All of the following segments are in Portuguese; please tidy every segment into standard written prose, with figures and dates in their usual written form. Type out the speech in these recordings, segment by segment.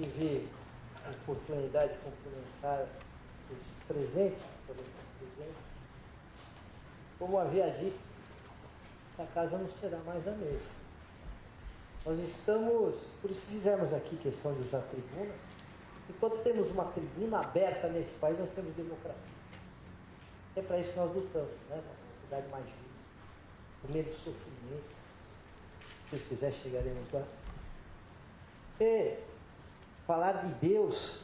tive a oportunidade de cumprimentar os presentes, como havia dito, essa casa não será mais a mesma. Nós estamos, por isso que fizemos aqui questão de usar a tribuna. Enquanto temos uma tribuna aberta nesse país, nós temos democracia. É para isso que nós lutamos, né? Uma sociedade mais justa, com medo do sofrimento. Se Deus quiser, chegaremos lá. E falar de Deus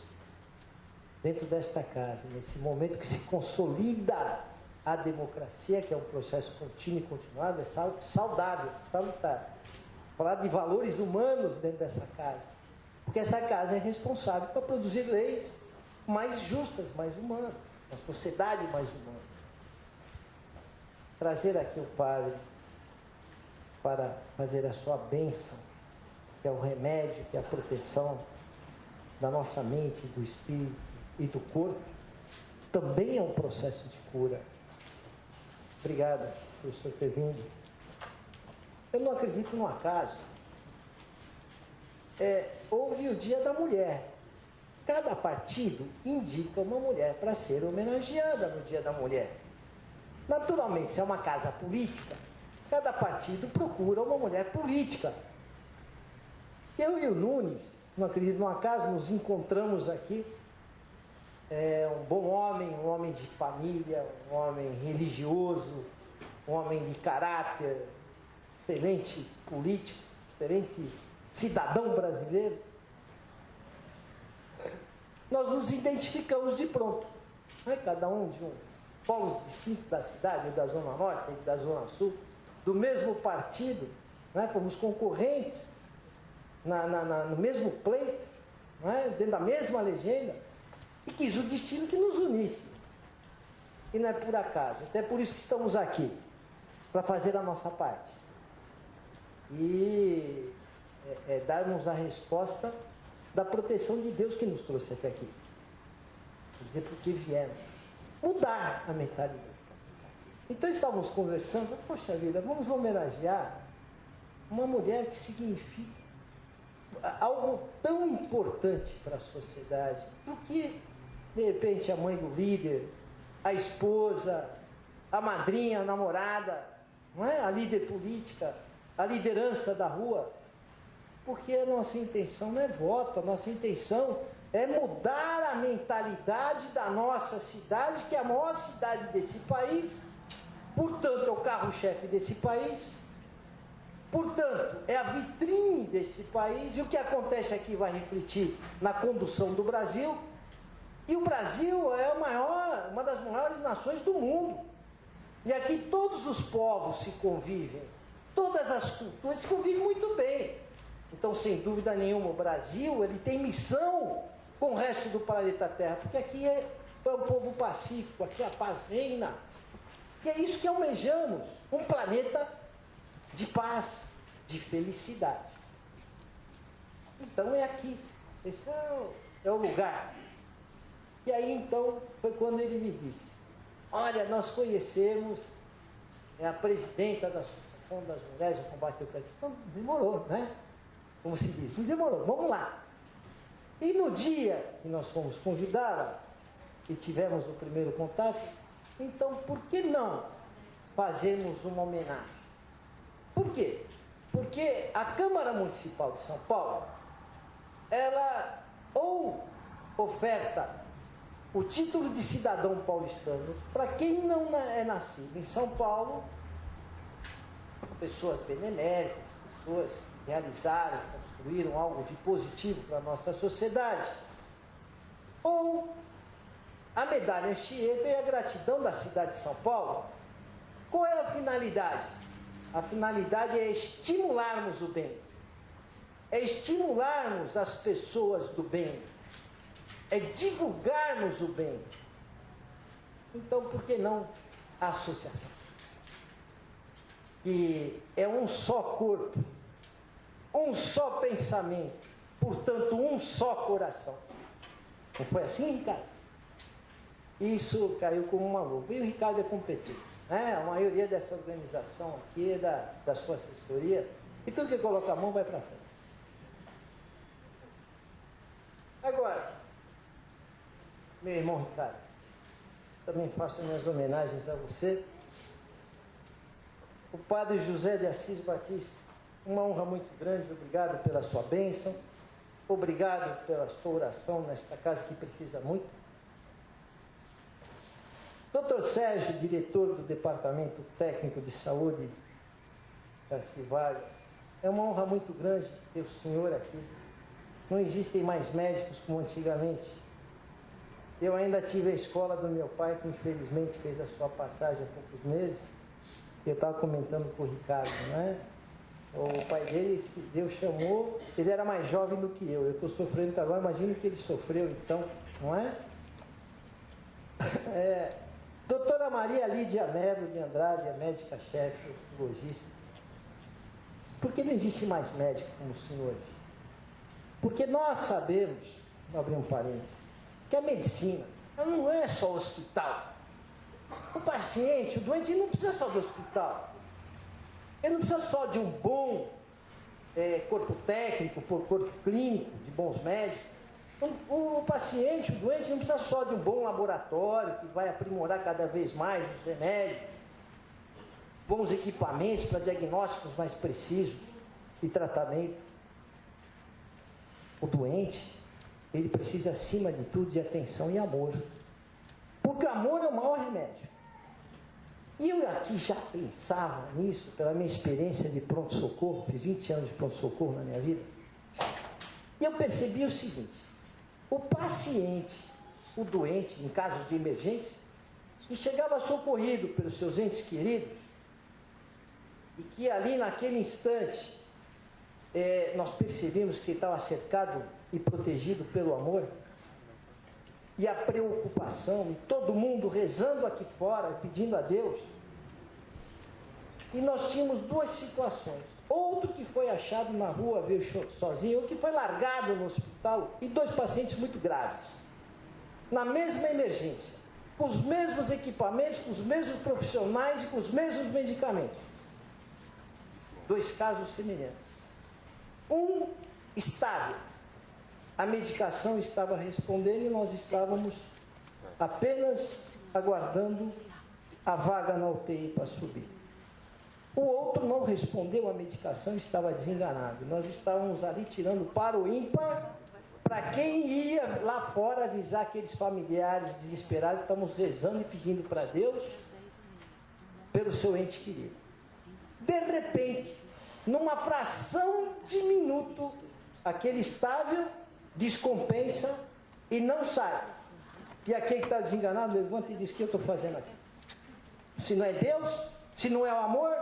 dentro desta casa, nesse momento que se consolida a democracia, que é um processo contínuo e continuado, é saudável, salutar. Falar de valores humanos dentro dessa casa, porque essa casa é responsável para produzir leis mais justas, mais humanas, uma sociedade mais humana. Trazer aqui o Padre para fazer a sua bênção, que é o remédio, que é a proteção da nossa mente, do espírito e do corpo, também é um processo de cura. Obrigado por o senhor ter vindo. Eu não acredito no acaso. Houve o Dia da Mulher. Cada partido indica uma mulher para ser homenageada no Dia da Mulher. Naturalmente, se é uma casa política, cada partido procura uma mulher política. Eu e o Nunes, não acredito no acaso, nos encontramos aqui. Um bom homem, um homem de família, um homem religioso, um homem de caráter, excelente político, excelente cidadão brasileiro. Nós nos identificamos de pronto, né? Cada um de polos distintos da cidade, da Zona Norte, da Zona Sul, do mesmo partido, né? Fomos concorrentes no mesmo pleito, né? Dentro da mesma legenda, e quis o destino que nos unisse. E não é por acaso, até por isso que estamos aqui, para fazer a nossa parte. E darmos a resposta da proteção de Deus que nos trouxe até aqui. Quer dizer, porque viemos mudar a mentalidade. Então estávamos conversando, poxa vida, vamos homenagear uma mulher que significa algo tão importante para a sociedade, do que, de repente, a mãe do líder, a esposa, a madrinha, a namorada, não é? A líder política, a liderança da rua, porque a nossa intenção não é voto, a nossa intenção é mudar a mentalidade da nossa cidade, que é a maior cidade desse país, portanto é o carro-chefe desse país, portanto é a vitrine desse país, e o que acontece aqui vai refletir na condução do Brasil, e o Brasil é uma das maiores nações do mundo, e aqui todos os povos se convivem, todas as culturas se convivem muito bem. Então, sem dúvida nenhuma, o Brasil ele tem missão com o resto do planeta Terra, porque aqui é um povo pacífico, aqui a paz reina. E é isso que almejamos, um planeta de paz, de felicidade. Então é aqui, esse é o lugar. E aí então foi quando ele me disse, olha, nós conhecemos a presidenta da Associação das Mulheres do Combate ao Câncer. Então demorou, né? Como se diz, não demorou, vamos lá. E no dia que nós fomos convidados e tivemos o primeiro contato, então por que não fazermos uma homenagem? Por quê? Porque a Câmara Municipal de São Paulo, ela ou oferta o título de cidadão paulistano para quem não é nascido em São Paulo, pessoas beneméritas, pessoas que realizaram, construíram algo de positivo para a nossa sociedade, ou a medalha Anchieta e a gratidão da cidade de São Paulo. Qual é a finalidade? A finalidade é estimularmos o bem, é estimularmos as pessoas do bem, é divulgarmos o bem. Então, por que não a associação? Que é um só corpo, um só pensamento, portanto, um só coração. Não foi assim, Ricardo? Isso caiu como uma luva. E o Ricardo é competente, né? A maioria dessa organização aqui é da sua assessoria, e tudo que coloca a mão vai para frente. meu irmão Ricardo, também faço minhas homenagens a você. O Padre José de Assis Batista, uma honra muito grande, obrigado pela sua bênção, obrigado pela sua oração nesta casa que precisa muito. Dr. Sérgio, diretor do Departamento Técnico de Saúde da Civalho, é uma honra muito grande ter o senhor aqui. Não existem mais médicos como antigamente. Eu ainda tive a escola do meu pai, que infelizmente fez a sua passagem há poucos meses. Eu estava comentando com o Ricardo, né? O pai dele, Deus chamou, ele era mais jovem do que eu. Eu estou sofrendo agora, imagino que ele sofreu então, não é? Doutora Maria Lídia Melo de Andrade, a médica-chefe, logista. Por que não existe mais médico como os senhores? Porque nós sabemos, vou abrir um parênteses, que a medicina ela não é só hospital. O paciente, o doente, ele não precisa só do hospital. Ele não precisa só de um bom corpo técnico, corpo clínico, de bons médicos. O paciente, o doente, não precisa só de um bom laboratório que vai aprimorar cada vez mais os remédios, bons equipamentos para diagnósticos mais precisos e tratamento. O doente, ele precisa, acima de tudo, de atenção e amor. Porque o amor é o maior remédio. E eu aqui já pensava nisso, pela minha experiência de pronto-socorro, fiz 20 anos de pronto-socorro na minha vida, e eu percebi o seguinte: o paciente, o doente, em casos de emergência, que chegava socorrido pelos seus entes queridos, e que ali naquele instante nós percebemos que ele estava cercado e protegido pelo amor, e a preocupação, e todo mundo rezando aqui fora, pedindo a Deus. E nós tínhamos duas situações: outro que foi achado na rua, veio sozinho, ou que foi largado no hospital, e dois pacientes muito graves, na mesma emergência, com os mesmos equipamentos, com os mesmos profissionais e com os mesmos medicamentos. Dois casos semelhantes. Um estável, a medicação estava respondendo e nós estávamos apenas aguardando a vaga na UTI para subir. O outro não respondeu a medicação, estava desenganado. Nós estávamos ali tirando para o ímpar, para quem ia lá fora avisar aqueles familiares desesperados, estamos rezando e pedindo para Deus pelo seu ente querido. De repente, numa fração de minuto, aquele estável descompensa e não sai. E aquele que está desenganado levanta e diz: o que eu estou fazendo aqui? Se não é Deus, se não é o amor.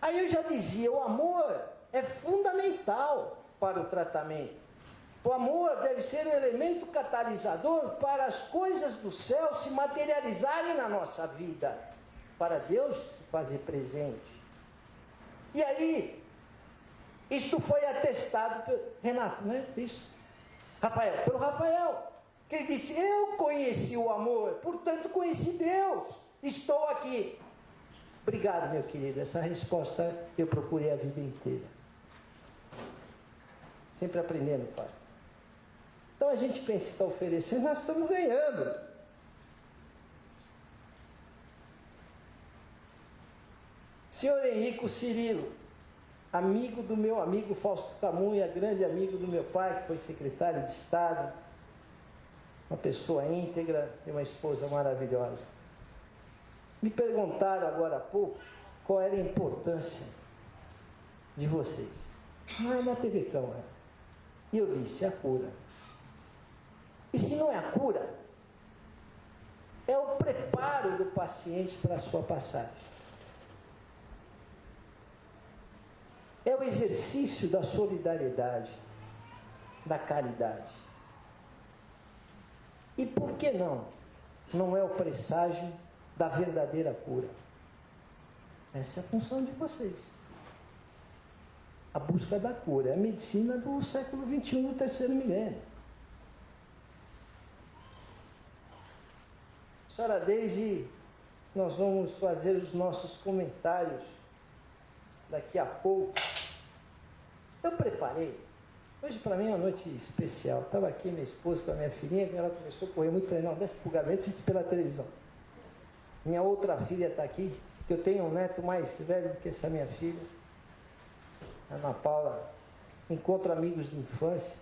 Aí eu já dizia, o amor é fundamental para o tratamento. O amor deve ser um elemento catalisador para as coisas do céu se materializarem na nossa vida, para Deus se fazer presente. E aí, isto foi atestado pelo Renato, né? Isso. Rafael, pelo Rafael, que ele disse: eu conheci o amor, portanto conheci Deus, estou aqui. Obrigado, meu querido, essa resposta eu procurei a vida inteira. Sempre aprendendo, pai. Então a gente pensa que está oferecendo, nós estamos ganhando. Senhor Henrico Cirilo, amigo do meu amigo Fausto Camunha, grande amigo do meu pai, que foi secretário de Estado, uma pessoa íntegra e uma esposa maravilhosa. Me perguntaram agora há pouco qual era a importância de vocês. Na TV Câmara. E eu disse: a cura. E se não é a cura, é o preparo do paciente para a sua passagem. É o exercício da solidariedade, da caridade. E por que não? Não é o presságio da verdadeira cura. Essa é a função de vocês. A busca da cura. É a medicina do século XXI, do terceiro milênio. Senhora Deise, nós vamos fazer os nossos comentários daqui a pouco. Eu preparei Hoje para mim é uma noite especial. Estava aqui minha esposa com a minha filhinha, ela começou a correr muito, falei, não, desce pro gabinete, assiste pela televisão. Minha outra filha está aqui, que eu tenho um neto mais velho do que essa minha filha. Ana Paula encontra amigos de infância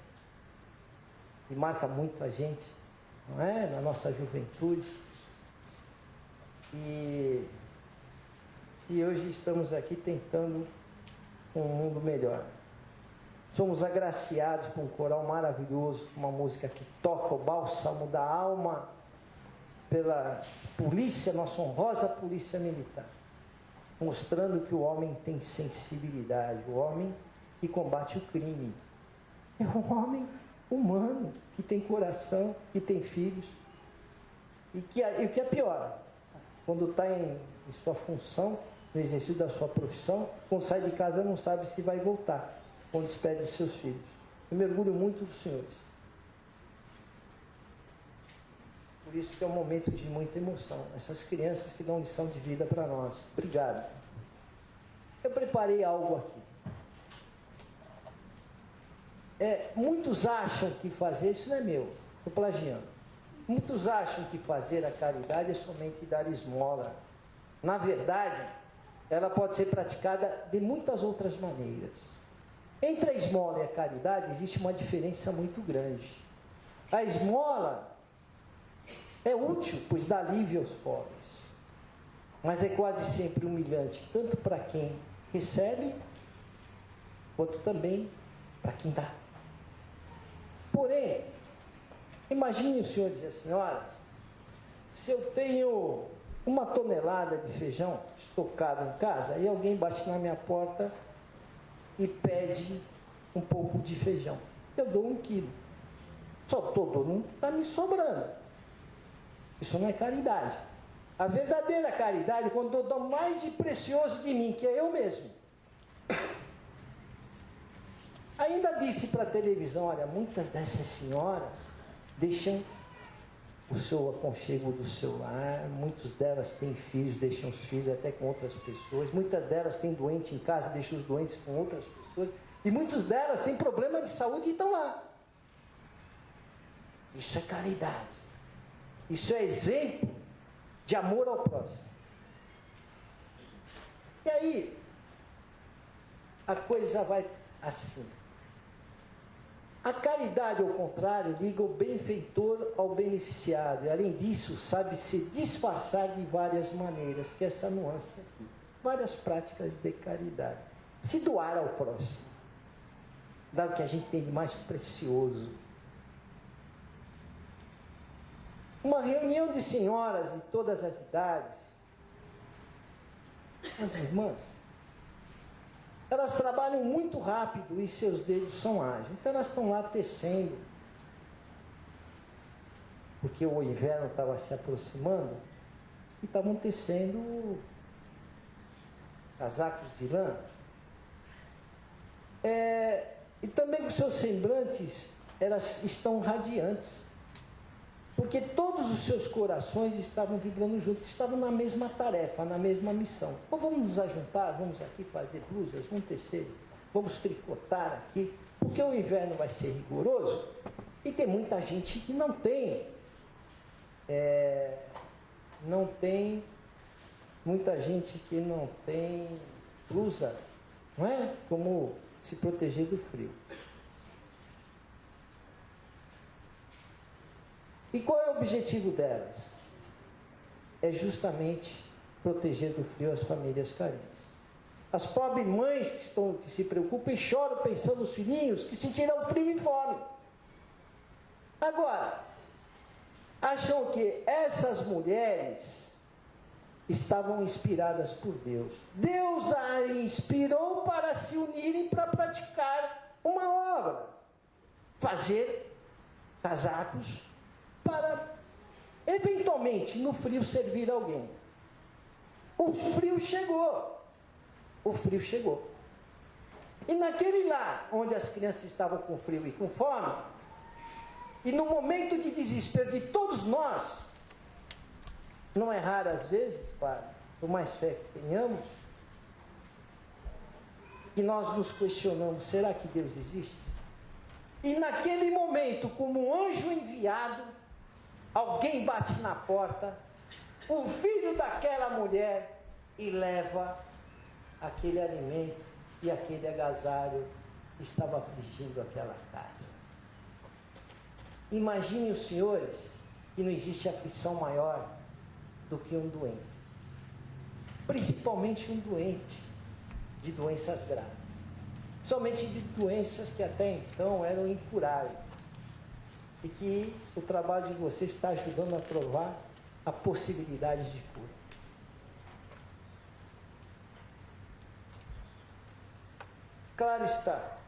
e marca muito a gente, não é? Na nossa juventude. E hoje estamos aqui tentando um mundo melhor. Somos agraciados com um coral maravilhoso, uma música que toca o bálsamo da alma pela polícia, nossa honrosa polícia militar, mostrando que o homem tem sensibilidade, o homem que combate o crime. É um homem humano, que tem coração, que tem filhos. E o que é pior, quando está em sua função, no exercício da sua profissão, quando sai de casa não sabe se vai voltar, quando despede os seus filhos. Eu me orgulho muito dos senhores. Por isso que é um momento de muita emoção. Essas crianças que dão lição de vida para nós. Obrigado. Eu preparei algo aqui. Muitos acham que fazer, isso não é meu, estou plagiando. Muitos acham que fazer a caridade é somente dar esmola. Na verdade, ela pode ser praticada de muitas outras maneiras. Entre a esmola e a caridade existe uma diferença muito grande. A esmola é útil, pois dá alívio aos pobres. Mas é quase sempre humilhante, tanto para quem recebe, quanto também para quem dá. Porém, imagine os senhores e as senhoras, se eu tenho 1 tonelada de feijão estocado em casa e alguém bate na minha porta e pede um pouco de feijão. Eu dou 1 quilo. Só estou dando, está me sobrando. Isso não é caridade. A verdadeira caridade é quando eu dou mais de precioso de mim, que é eu mesmo. Ainda disse para a televisão, olha, muitas dessas senhoras deixam o seu aconchego do seu lar, muitas delas têm filhos, deixam os filhos até com outras pessoas, muitas delas têm doente em casa, deixam os doentes com outras pessoas, e muitas delas têm problema de saúde e estão lá. Isso é caridade. Isso é exemplo de amor ao próximo. E aí, a coisa vai assim. A caridade, ao contrário, liga o benfeitor ao beneficiado. E, além disso, sabe se disfarçar de várias maneiras, que é essa nuance aqui. Várias práticas de caridade. Se doar ao próximo. Dar o que a gente tem de mais precioso. Uma reunião de senhoras de todas as idades. As irmãs. Elas trabalham muito rápido e seus dedos são ágeis. Então elas estão lá tecendo. Porque o inverno estava se aproximando. E estavam tecendo casacos de lã. E também com seus semblantes, elas estão radiantes. Porque todos os seus corações estavam vibrando juntos, estavam na mesma tarefa, na mesma missão. Ou vamos nos ajuntar, vamos aqui fazer blusas, vamos tecer, vamos tricotar aqui, porque o inverno vai ser rigoroso e tem muita gente que não tem, muita gente que não tem blusa, não é? Como se proteger do frio. E qual é o objetivo delas? É justamente proteger do frio as famílias carentes. As pobres mães que se preocupam e choram pensando nos filhinhos que sentirão frio e fome. Agora, acham que essas mulheres estavam inspiradas por Deus. Deus as inspirou para se unirem para praticar uma obra. Fazer casacos para, eventualmente, no frio servir alguém. O frio chegou. O frio chegou. E naquele lar, onde as crianças estavam com frio e com fome, e no momento de desespero de todos nós, não é raro às vezes, Padre, por mais fé que tenhamos, que nós nos questionamos, será que Deus existe? E naquele momento, como um anjo enviado, alguém bate na porta, o filho daquela mulher, e leva aquele alimento e aquele agasalho que estava afligindo aquela casa. Imagine os senhores que não existe aflição maior do que um doente. Principalmente um doente de doenças graves. Somente de doenças que até então eram incuráveis. E que o trabalho de vocês está ajudando a provar a possibilidade de cura. Claro está,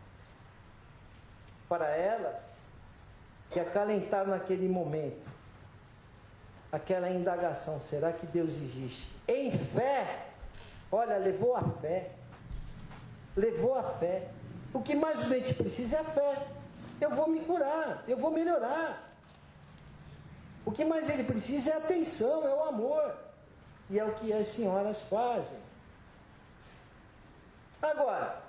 para elas, que acalentaram naquele momento aquela indagação, será que Deus existe? Em fé, olha, levou a fé. Levou a fé. O que mais o doente precisa é a fé. Eu vou me curar, eu vou melhorar. O que mais ele precisa é atenção, é o amor. E é o que as senhoras fazem. Agora,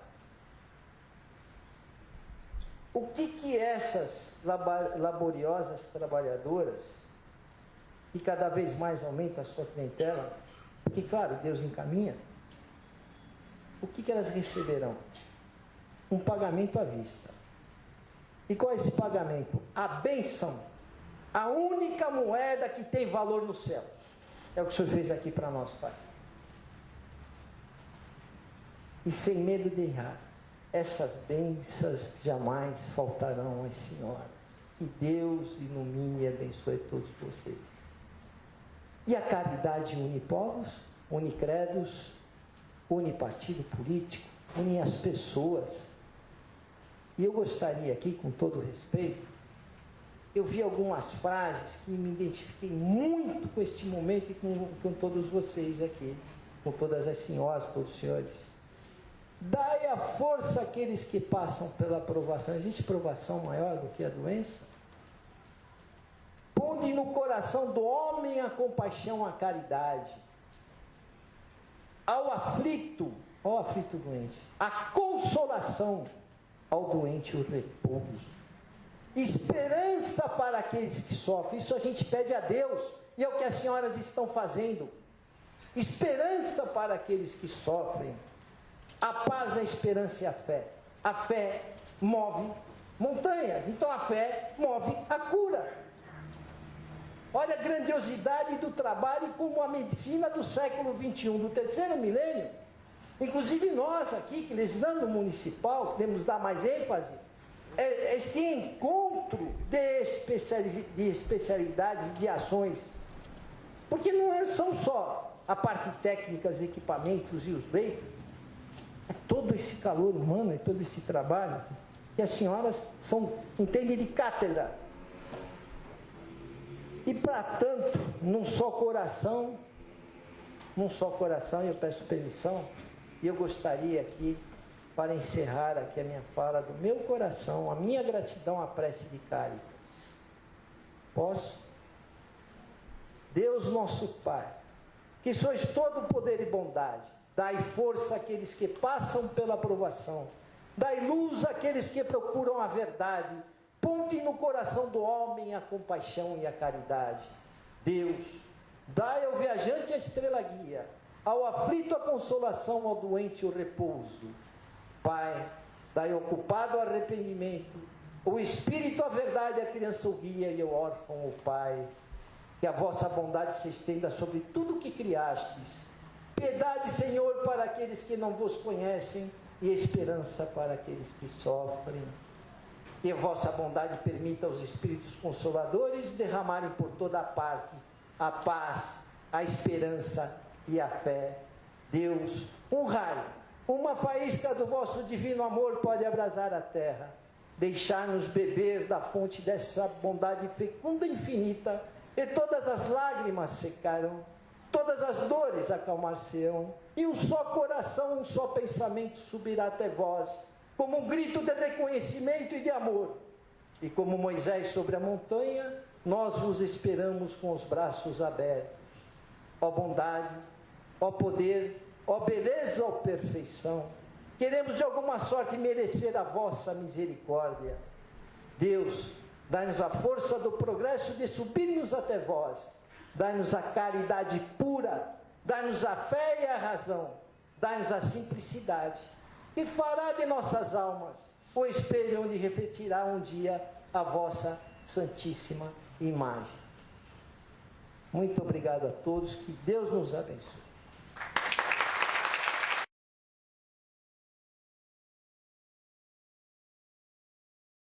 o que essas laboriosas trabalhadoras, que cada vez mais aumenta a sua clientela, porque claro, Deus encaminha, o que elas receberão? Um pagamento à vista. E qual é esse pagamento? A bênção. A única moeda que tem valor no céu. É o que o Senhor fez aqui para nós, Pai. E sem medo de errar, essas bênçãos jamais faltarão às senhoras. Que Deus ilumine e abençoe todos vocês. E a caridade une povos, une credos, une partido político, une as pessoas. E eu gostaria aqui, com todo respeito, eu vi algumas frases que me identifiquei muito com este momento e com todos vocês aqui, com todas as senhoras, todos os senhores. Dai a força àqueles que passam pela provação. Existe provação maior do que a doença? Ponde no coração do homem a compaixão, a caridade. Ao aflito doente, a consolação, ao doente o repouso. Esperança para aqueles que sofrem. Isso a gente pede a Deus, e é o que as senhoras estão fazendo. Esperança para aqueles que sofrem. A paz, a esperança e a fé. A fé move montanhas, então a fé move a cura. Olha a grandiosidade do trabalho como a medicina do século XXI, do terceiro milênio. Inclusive nós aqui, que legislamos no municipal, temos dar mais ênfase, este encontro de especialidades, de ações. Porque não são só a parte técnica, os equipamentos e os leitos, é todo esse calor humano, é todo esse trabalho, que as senhoras entendem de cátedra. E para tanto, num só coração, eu peço permissão, e eu gostaria aqui, para encerrar aqui a minha fala, do meu coração, a minha gratidão à prece de Cáritas. Posso? Deus nosso Pai, que sois todo poder e bondade, dai força àqueles que passam pela provação, dai luz àqueles que procuram a verdade, ponte no coração do homem a compaixão e a caridade. Deus, dai ao viajante a estrela guia, ao aflito a consolação, ao doente o repouso. Pai, dai ao ocupado o arrependimento, o espírito a verdade, a criança o guia e o órfão o Pai. Que a vossa bondade se estenda sobre tudo o que criastes. Piedade, Senhor, para aqueles que não vos conhecem e esperança para aqueles que sofrem. Que a vossa bondade permita aos Espíritos Consoladores derramarem por toda a parte a paz, a esperança e a fé. Deus, um raio, uma faísca do vosso divino amor pode abrasar a terra, deixar-nos beber da fonte dessa bondade fecunda e infinita, e todas as lágrimas secarão, todas as dores acalmar-se-ão, e um só coração, um só pensamento subirá até vós, como um grito de reconhecimento e de amor. E como Moisés sobre a montanha, nós vos esperamos com os braços abertos. Ó bondade, ó poder, ó beleza, ó perfeição, queremos de alguma sorte merecer a vossa misericórdia. Deus, dai-nos a força do progresso de subirmos até vós. Dai-nos a caridade pura, dai-nos a fé e a razão, dai-nos a simplicidade. E fará de nossas almas o espelho onde refletirá um dia a vossa santíssima imagem. Muito obrigado a todos, que Deus nos abençoe.